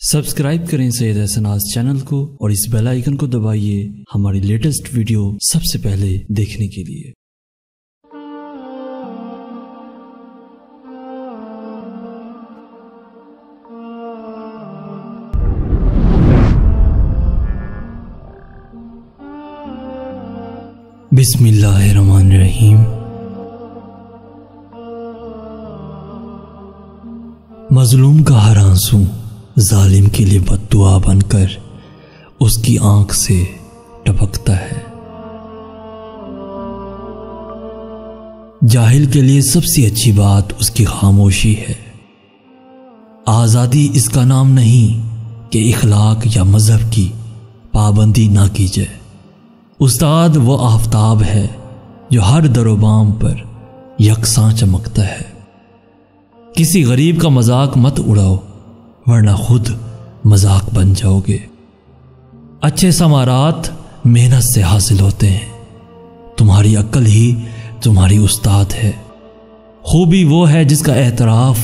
Subscribe کریں سید احسناز channel کو اور اس بیل آئیکن کو دبائیے ہماری لیٹسٹ ویڈیو سب سے پہلے دیکھنے کے لیے۔ بسم اللہ الرحمن الرحیم۔ مظلوم کا ہر آنسو ظالم کے لیے بد دعا بن کر اس کی آنکھ سے ٹپکتا ہے۔ جاہل کے لیے سب سے اچھی بات اس کی خاموشی ہے۔ آزادی اس کا نام نہیں کہ اخلاق یا مذہب کی پابندی نہ کی جائے۔ استاد وہ آفتاب ہے جو ہر در و بام پر یکساں چمکتا ہے۔ کسی غریب کا مذاق مت اڑاؤ ورنہ خود مذاق بن جاؤ گے۔ اچھے ثمرات محنت سے حاصل ہوتے ہیں۔ تمہاری عقل ہی تمہاری استاد ہے۔ خوبی وہ ہے جس کا اعتراف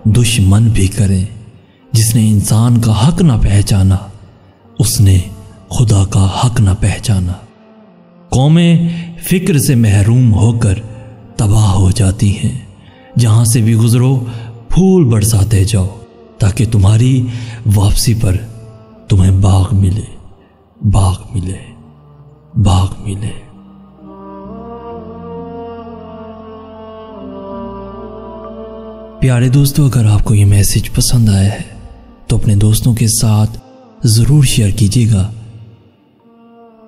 دشمن بھی کریں۔ جس نے انسان کا حق نہ پہچانا اس نے خدا کا حق نہ پہچانا۔ قومیں فکر سے محروم ہو کر تباہ ہو جاتی ہیں۔ جہاں سے بھی گزرو پھول برساتے جاؤ تاکہ تمہاری واپسی پر تمہیں باغ ملے، باغ ملے، باغ ملے۔ پیارے دوستو، اگر آپ کو یہ میسج پسند آیا ہے تو اپنے دوستوں کے ساتھ ضرور شیئر کیجیے گا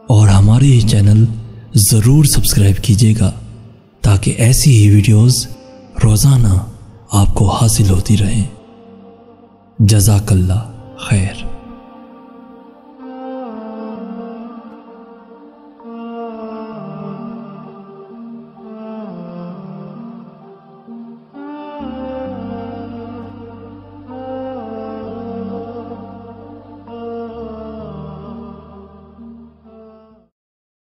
اور ہمارے یہ چینل ضرور سبسکرائب کیجیے گا تاکہ ایسی ہی ویڈیوز روزانہ آپ کو حاصل ہوتی رہیں۔ جزاک اللہ خیر۔